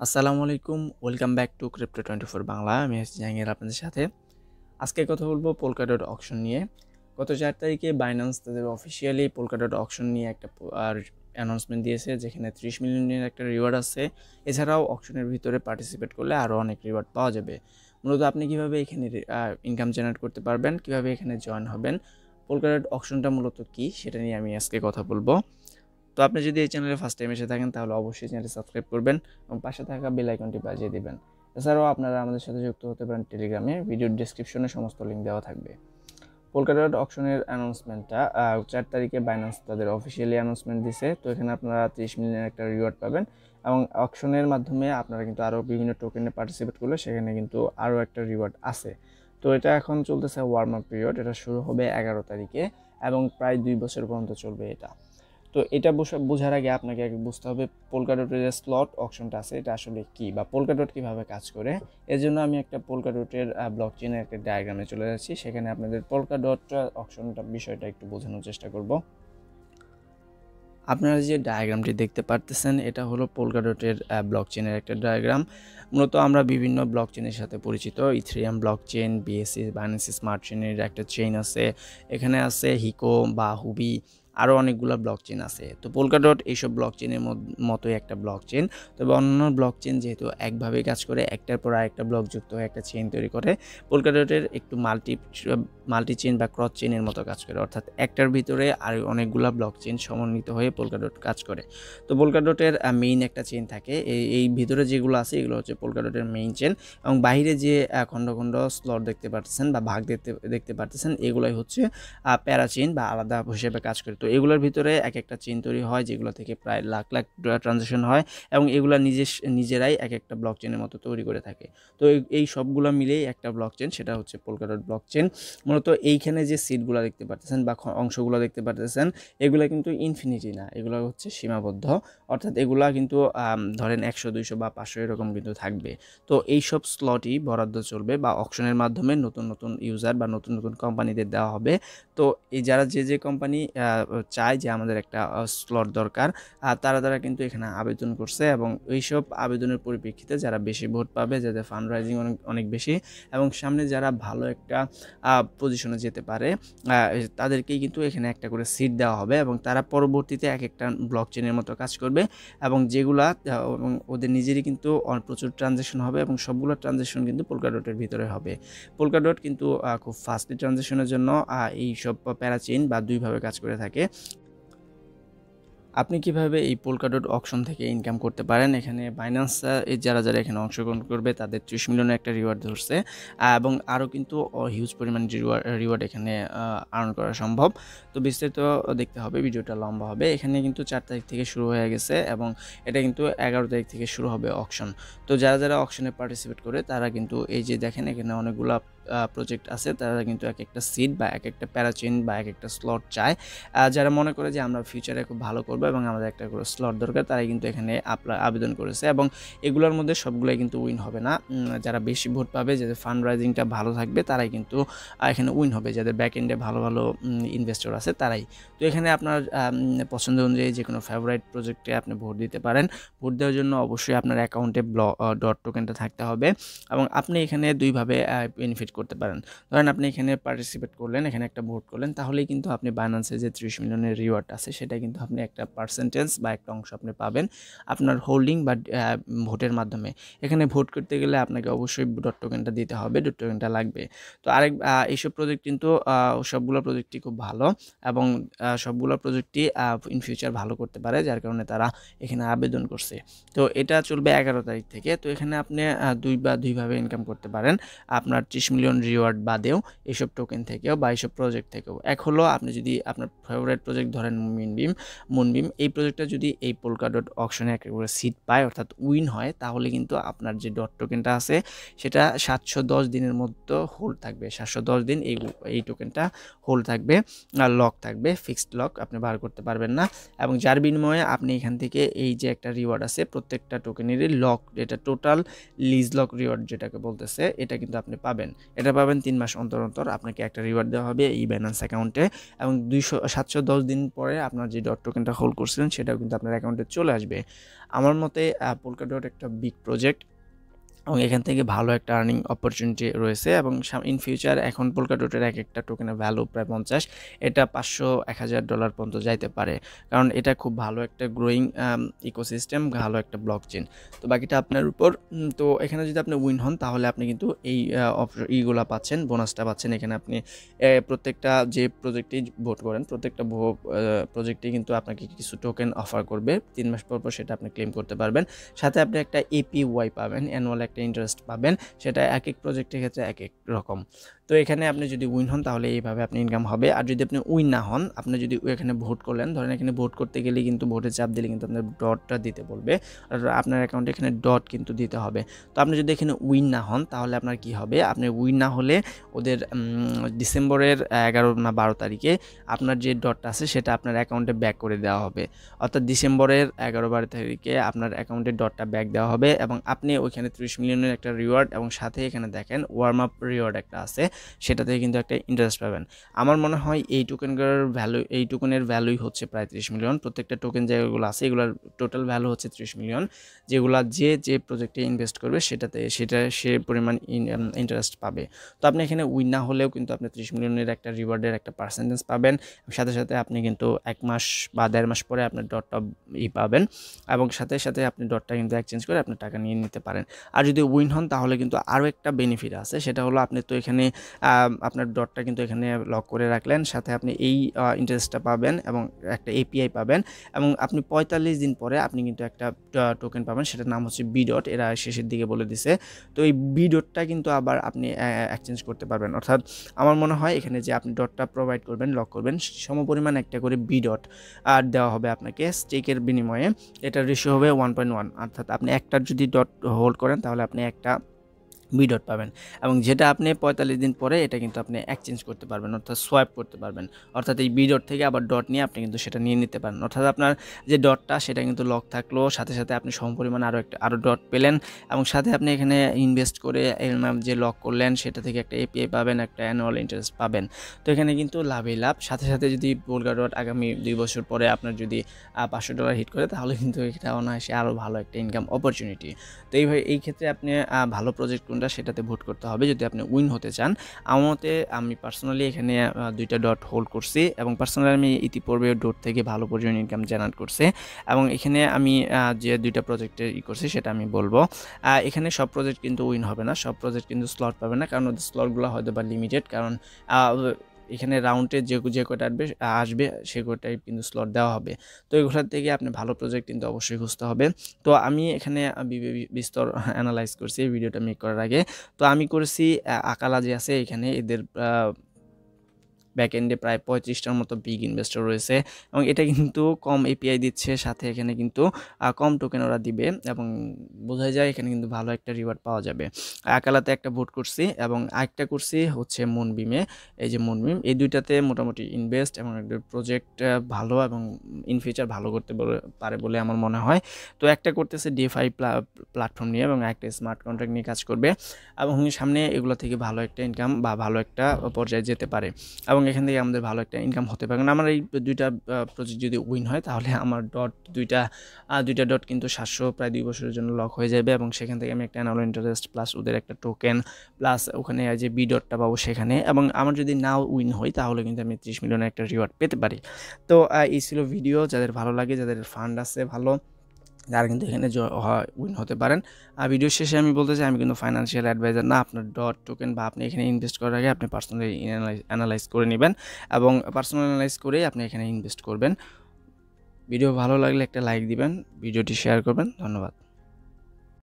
আসসালামু আলাইকুম, welcome back to crypto 24 Bangla. আমি আছি জাহাঙ্গীর আপনাদের সাথে। আজকে কথা বলবো পোলকাডট অকশন নিয়ে। গত 4 তারিখে বাইন্যান্স তাদের অফিসিয়ালি পোলকাডট অকশন নিয়ে একটা অ্যানাউন্সমেন্ট দিয়েছে, যেখানে 30 মিলিয়নের একটা রিওয়ার্ড আছে। এছাড়াও অকশনের ভিতরে পার্টিসিপেট করলে আরও অনেক রিওয়ার্ড পাওয়া যাবে। মূলত আপনি কিভাবে এখানে ইনকাম জেনারেট করতে পারবেন, কিভাবে এখানে জয়েন হবেন, পোলকাডট অকশনটা মূলত কী সেটা নিয়ে আমি আজকে কথা বলবো। তো আপনি যদি এই চ্যানেলে ফার্স্ট টাইম এসে থাকেন তাহলে অবশ্যই চ্যানেলটি সাবস্ক্রাইব করবেন এবং পাশে থাকা বেল আইকনটি বাজিয়ে দিবেন। এছাড়াও আপনারা আমাদের সাথে যুক্ত হতে পারেন টেলিগ্রামে, ভিডিওর ডেসক্রিপশনে সমস্ত লিঙ্ক দেওয়া থাকবে। পোলকাডট অকশনের অ্যানাউন্সমেন্টটা 4 তারিখে বাইন্যান্স তাদের অফিসিয়ালি অ্যানাউন্সমেন্ট দিছে। তো এখানে আপনারা 30 মিলিয়নের একটা রিওয়ার্ড পাবেন এবং অকশনের মাধ্যমে আপনারা কিন্তু আরও বিভিন্ন টোকেনে পার্টিসিপেট করলে সেখানে কিন্তু আরও একটা রিওয়ার্ড আছে। তো এটা এখন চলতেছে ওয়ার্ম আপ পিরিয়ড, এটা শুরু হবে 11 তারিখে এবং প্রায় 2 বছর পর্যন্ত চলবে এটা। তো এটা বোঝার আগে আপনাকে আগে বুঝতে হবে পোলকাডটের যে স্লট অকশনটা আছে এটা আসলে কি, বা পোলকাডট কীভাবে কাজ করে। এর জন্য আমি একটা পোলকাডটের ব্লকচেনের একটা ডায়াগ্রামে চলে যাচ্ছি, সেখানে আপনাদের পোলকাডট অকশনটা বিষয়টা একটু বোঝানোর চেষ্টা করব। আপনারা যে ডায়াগ্রামটি দেখতে পারতেছেন এটা হলো পোলকাডটের ব্লকচেনের একটা ডায়াগ্রাম। মূলত আমরা বিভিন্ন ব্লকচেনের সাথে পরিচিত, Ethereum blockchain, BSc, Binance smart চেনের একটা চেইন আছে, এখানে আছে হিকো বা হুবি, আরও অনেকগুলো ব্লকচেন আছে। তো পোলকাডট এইসব ব্লকচেনের মতোই একটা ব্লকচেন, তবে অন্যান্য ব্লকচেন যেহেতু একভাবেই কাজ করে, একটার পর আরেকটা ব্লক যুক্ত হয়ে একটা চেইন তৈরি করে, পোলকাডটের একটু মাল্টি চেইন বা ক্রস চেইনের মতো কাজ করে, অর্থাৎ একটার ভিতরে আর অনেকগুলো ব্লকচেন সমন্বিত হয়ে পোলকাডট কাজ করে। তো পোলকাডটের মেইন একটা চেইন থাকে, এই ভিতরে যেগুলো আছে এগুলো হচ্ছে পোলকাডটের মেইন চেইন, এবং বাইরে যে খণ্ড খণ্ড স্লট দেখতে পাচ্ছেন বা ভাগ দেখতে পাচ্ছেন এগুলাই হচ্ছে প্যারা চেইন বা আলাদা হিসেবে কাজ করে। তো এগুলোর ভিতরে এক একটা চেইন তৈরি হয়, যেগুলো থেকে প্রায় লাখ লাখ ট্রানজাকশন হয় এবং এগুলো নিজেরাই এক একটা ব্লকচেনের মতো তৈরি করে থাকে। তো এই সবগুলো মিলেই একটা ব্লকচেন, সেটা হচ্ছে পোলকাডট ব্লকচেন। মূলত এইখানে যে সিটগুলো দেখতে পাচ্ছেন বা অংশগুলো দেখতে পাচ্ছেন এগুলো কিন্তু ইনফিনিটি না, এগুলো হচ্ছে সীমাবদ্ধ, অর্থাৎ এগুলা কিন্তু ধরেন 100, 200 বা 500 এরকম কিন্তু থাকবে। তো এইসব স্লটই বরাদ্দ চলবে বা অকশনের মাধ্যমে নতুন নতুন ইউজার বা নতুন নতুন কোম্পানিদের দেওয়া হবে। তো এই যারা যে কোম্পানি চায় যে আমাদের একটা স্লট দরকার, তারা কিন্তু এখানে আবেদন করছে এবং এইসব আবেদনের পরিপ্রেক্ষিতে যারা বেশি ভোট পাবে, যাদের ফান্ড রাইজিং অনেক অনেক বেশি এবং সামনে যারা ভালো একটা পজিশনে যেতে পারে, তাদেরকেই কিন্তু এখানে একটা করে সিট দেওয়া হবে এবং তারা পরবর্তীতে এক একটা ব্লকচেনের মতো কাজ করবে এবং যেগুলা এবং ওদের নিজেরই কিন্তু প্রচুর ট্রানজ্যাকশন হবে এবং সবগুলো ট্রানজ্যাকশন কিন্তু পোলকাডটের ভিতরে হবে। পোলকাডট কিন্তু খুব ফাস্টলি ট্রানজ্যাকশনের জন্য এই সব প্যারাচেইন বা দুইভাবে কাজ করে থাকে। আপনি কিভাবে এই পোলকাডট অকশন থেকে ইনকাম করতে পারেন, এখানে বাইন্যান্স যারা এখানে অংশগ্রহণ করবে তাদের 30 মিলিয়নের একটা রিওয়ার্ড ধরছে এবং আরও কিন্তু হিউজ পরিমাণ রিওয়ার্ড এখানে আর্ন করা সম্ভব। তো বিস্তারিত দেখতে হবে, ভিডিওটা লম্বা হবে। এখানে কিন্তু 4 তারিখ থেকে শুরু হয়ে গেছে এবং এটা কিন্তু 11 তারিখ থেকে শুরু হবে অকশন। তো যারা অকশনে পার্টিসিপেট করে তারা কিন্তু এই যে দেখেন এখানে অনেকগুলো প্রজেক্ট আছে, তারা কিন্তু এক একটা সিট বা এক একটা প্যারাচেইন বা এক একটা স্লট চায়। যারা মনে করে যে আমরা ফিউচারে খুব ভালো করবো এবং আমাদের একটা করে স্লট দরকার, তারাই কিন্তু এখানে আবেদন করেছে এবং এগুলোর মধ্যে সবগুলোই কিন্তু উইন হবে না। যারা বেশি ভোট পাবে, যাদের ফান্ড রাইজিংটা ভালো থাকবে তারাই কিন্তু এখানে উইন হবে, যাদের ব্যাক এন্ডে ভালো ভালো ইনভেস্টর আছে তারাই। তো এখানে আপনার পছন্দ অনুযায়ী যে কোনো ফেভারিট প্রজেক্টে আপনি ভোট দিতে পারেন। ভোট দেওয়ার জন্য অবশ্যই আপনার অ্যাকাউন্টে ডট টোকেনটা থাকতে হবে এবং আপনি এখানে দুইভাবে বেনিফিট করতে পারেন। ধরেন আপনি এখানে পার্টিসিপেট করলেন, এখানে একটা ভোট করলেন, তাহলেই কিন্তু আপনি বাইন্যান্সে যে 30 মিলিয়নের রিওয়ার্ড আছে সেটা কিন্তু আপনি একটা পার্সেন্টেজ বা একটা অংশ আপনি পাবেন আপনার হোল্ডিং বা ভোটের মাধ্যমে। এখানে ভোট করতে গেলে আপনাকে অবশ্যই ডট টোকেনটা দিতে হবে, ডট টোকেনটা লাগবে। তো এইসব প্রজেক্ট কিন্তু সবগুলো প্রজেক্টই খুব ভালো এবং সবগুলো প্রজেক্টই ইন ফিউচার ভালো করতে পারে, যার কারণে তারা এখানে আবেদন করছে। তো এটা চলবে 11 তারিখ থেকে। তো এখানে আপনি দুইভাবে ইনকাম করতে পারেন, আপনার 30 মিলিয়ন রিওয়ার্ড বাদেও এইসব টোকেন থেকেও বা এইসব প্রজেক্ট থেকেও। এক হলো আপনি যদি আপনার ফেভারিট প্রজেক্ট ধরেন মুনবিম, এই প্রজেক্টটা যদি এই পোলকাডট অকশনে একেবারে সিট পায় অর্থাৎ উইন হয়, তাহলে কিন্তু আপনার যে ডট টোকেনটা আছে সেটা 710 দিনের মধ্যে হোল্ড থাকবে। 710 দিন এই টোকেনটা হোল্ড থাকবে, লক থাকবে, ফিক্সড লক, আপনি বার করতে পারবেন না। এবং যার বিনিময়ে আপনি এখান থেকে এই যে একটা রিওয়ার্ড আছে প্রত্যেকটা টোকেনেরই লক, এটা টোটাল লিজ লক রিওয়ার্ড যেটাকে বলতেছে, এটা কিন্তু আপনি পাবেন। এটা পাবেন 3 মাস অন্তর অন্তর আপনাকে একটা রিওয়ার্ড দেওয়া হবে এই বাইন্যান্স অ্যাকাউন্টে, এবং 710 দিন পরে আপনার যে ডট টোকেনটা হোল্ড করছিলেন সেটাও কিন্তু আপনার অ্যাকাউন্টে চলে আসবে। আমার মতে পোলকাডট একটা বিগ প্রজেক্ট এবং এখান থেকে ভালো একটা আর্নিং অপরচুনিটি রয়েছে, এবং ইন ফিউচার এখন পোলকাডটের এক একটা টোকেনের ভ্যালু প্রায় 50, এটা $500-1000 পর্যন্ত যাইতে পারে, কারণ এটা খুব ভালো একটা গ্রোয়িং ইকোসিস্টেম, ভালো একটা ব্লকচেন। তো বাকিটা আপনার উপর। তো এখানে যদি আপনি উইন হন তাহলে আপনি কিন্তু এই ইগুলা পাচ্ছেন, বোনাসটা পাচ্ছেন। এখানে আপনি প্রত্যেকটা যে প্রজেক্টেই ভোট করেন প্রত্যেকটা প্রজেক্টে কিন্তু আপনাকে কিছু টোকেন অফার করবে, 3 মাস পর সেটা আপনি ক্লেম করতে পারবেন। সাথে আপনি একটা এপিওয়াই পাবেন, অ্যানুয়াল একটা ইন্টারেস্ট পাবেন, সেটা এক এক প্রজেক্টের ক্ষেত্রে এক এক রকম। তো এখানে আপনি যদি উইন হন তাহলে এইভাবে আপনি ইনকাম হবে। আর যদি আপনি উইন না হন, আপনি যদি এখানে ভোট করলেন, ধরেন এখানে ভোট করতে গেলে কিন্তু ভোটে চাপ দিলে কিন্তু আপনার ডটটা দিতে বলবে, আর আপনার অ্যাকাউন্টে এখানে ডট কিন্তু দিতে হবে। তো আপনি যদি এখানে উইন না হন তাহলে আপনার কি হবে, আপনি উইন না হলে ওদের ডিসেম্বরের 11 না 12 তারিখে আপনার যে ডটটা আছে সেটা আপনার অ্যাকাউন্টে ব্যাক করে দেওয়া হবে। অর্থাৎ ডিসেম্বরের 11-12 তারিখে আপনার অ্যাকাউন্টে ডটটা ব্যাক দেওয়া হবে, এবং আপনি ওইখানে 30 মিলিয়নের একটা রিওয়ার্ড, এবং সাথে এখানে দেখেন ওয়ার্ম আপ রিওয়ার্ড একটা আছে, সেটা থেকে কিন্তু একটা ইন্টারেস্ট পাবেন। আমার মনে হয় এই টোকেনের ভ্যালুই হচ্ছে প্রায় 30 মিলিয়ন। প্রত্যেকটা টোকেন যেগুলো আছে এগুলোর টোটাল ভ্যালু হচ্ছে 30 মিলিয়ন, যেগুলো যে প্রজেক্টে ইনভেস্ট করবে সে পরিমাণ ইন্টারেস্ট পাবে। তো আপনি এখানে উইন না হলেও কিন্তু আপনি 30 মিলিয়নের একটা রিওয়ার্ডের একটা পার্সেন্টেজ পাবেন, সাথে সাথে আপনি কিন্তু 1 মাস বা 1.5 মাস পরে আপনার ডটটা পাবেন, এবং সাথে সাথে আপনি ডটটা কিন্তু এক্সচেঞ্জ করে আপনার টাকা নিয়ে নিতে পারেন। আর যদি উইন হন তাহলে কিন্তু আরও একটা বেনিফিট আছে, সেটা হলো আপনি তো এখানে আপনার ডটটা কিন্তু এখানে লক করে রাখলেন, সাথে আপনি এই ইন্টারেস্টটা পাবেন এবং একটা এপিআই পাবেন, এবং আপনি 45 দিন পরে আপনি কিন্তু একটা টোকেন পাবেন, সেটার নাম হচ্ছে বি ডট, এরা শেষের দিকে বলে দিছে। তো এই বি ডটটা কিন্তু আবার আপনি এক্সচেঞ্জ করতে পারবেন। অর্থাৎ আমার মনে হয় এখানে যে আপনি ডটটা প্রোভাইড করবেন, লক করবেন, সমপরিমাণ একটা করে বি ডট আর দেওয়া হবে আপনাকে স্টেকের বিনিময়ে। এটার রেশিও হবে 1.1, অর্থাৎ আপনি একটার যদি ডট হোল্ড করেন তাহলে আপনি একটা বি ডট পাবেন, এবং যেটা আপনি 45 দিন পরে এটা কিন্তু আপনি এক্সচেঞ্জ করতে পারবেন, অর্থাৎ সোয়াইপ করতে পারবেন। অর্থাৎ এই বি ডট থেকে আবার ডট নিয়ে আপনি কিন্তু সেটা নিয়ে নিতে পারেন। অর্থাৎ আপনার যে ডটটা সেটা কিন্তু লক থাকলো, সাথে সাথে আপনি সমপরিমাণ আরও ডট পেলেন, এবং সাথে আপনি এখানে ইনভেস্ট করে যে লক করলেন সেটা থেকে একটা এপিআই পাবেন, একটা অ্যানুয়াল ইন্টারেস্ট পাবেন। তো এখানে কিন্তু লাভই লাভ। সাথে সাথে যদি পোলকাডট আগামী 2 বছর পরে আপনার যদি $500 হিট করে তাহলে কিন্তু এটা অনায়াসে আরও ভালো একটা ইনকাম অপরচুনিটি। তো এই ক্ষেত্রে আপনি ভালো প্রজেক্ট কোনটা সেটাতে ভোট করতে হবে যদি আপনি উইন হতে চান। আমার মতে আমি পার্সোনালি এখানে 2টা ডট হোল্ড করছি, এবং পার্সোনালি আমি ইতিপূর্বে ডট থেকে ভালো পরিমাণ ইনকাম জেনারেট করছে, এবং এখানে আমি যে 2টা প্রজেক্টে করছি সেটা আমি বলবো। এখানে সব প্রজেক্ট কিন্তু উইন হবে না, সব প্রজেক্ট কিন্তু স্লট পাবে না, কারণ ওদের স্লটগুলো হয়তো বা লিমিটেড, কারণ এখানে রাউন্ডে যে কটা আসবে সে কটাই কিন্তু স্লট দেওয়া হবে। তো এগুলোর থেকে আপনি ভালো প্রজেক্ট কিন্তু অবশ্যই খুঁজতে হবে। তো আমি এখানে বিস্তর অ্যানালাইজ করছি ভিডিওটা মেক করার আগে। তো আমি করেছি আকালা যে আছে এখানে এদের ব্যাকএন্ডে প্রায় 35টার মতো বিগ ইনভেস্টর রয়েছে, এবং এটা কিন্তু কম এপিআই দিচ্ছে, সাথে এখানে কিন্তু কম টোকেন ওরা দিবে, এবং বোঝা যায় এখানে কিন্তু ভালো একটা রিওয়ার্ড পাওয়া যাবে। আকালাতে একটা ভোট করছি, এবং আরেকটা করছি হচ্ছে মুনবিমে। এই যে মুনবিম, এই দুইটাতে মোটামুটি ইনভেস্ট এবং একটা প্রজেক্ট ভালো এবং ইন ফিউচার ভালো করতে পারে বলে আমার মনে হয়। তো একটা করতেছে ডিএফআই প্ল্যাটফর্ম নিয়ে, এবং একটা স্মার্ট কন্ট্রাক্ট নিয়ে কাজ করবে, এবং সামনে এগুলো থেকে ভালো একটা ইনকাম বা ভালো একটা পর্যায়ে যেতে পারে, এবং এখান থেকে আমাদের ভালো একটা ইনকাম হতে পারে। কারণ আমার এই 2টা প্রজেক্ট যদি উইন হয় তাহলে আমার দুইটা ডট কিন্তু 700 প্রায় 2 বছরের জন্য লক হয়ে যাবে, এবং সেখান থেকে আমি একটা অ্যানুয়াল ইন্টারেস্ট প্লাস ওদের একটা টোকেন প্লাস ওখানে যে বি ডটটা পাবো সেখানে, এবং আমার যদি নাও উইন হই তাহলে কিন্তু আমি 30 মিলিয়নের একটা রিওয়ার্ড পেতে পারি। তো এই ছিল ভিডিও, যাদের ভালো লাগে, যাদের ফান্ড আছে ভালো, যারা কিন্তু এখানে উইন হতে পারেন। ভিডিও শেষে আমি বলতে চাই আমি কিন্তু ফাইন্যান্সিয়াল অ্যাডভাইজার না। আপনার ডট টোকেন বা আপনি এখানে ইনভেস্ট করার আগে আপনি পার্সোনালি অ্যানালাইজ করে নেবেন, এবং পার্সোনাল অ্যানালাইজ করে আপনি এখানে ইনভেস্ট করবেন। ভিডিও ভালো লাগলে একটা লাইক দিবেন, ভিডিওটি শেয়ার করবেন। ধন্যবাদ।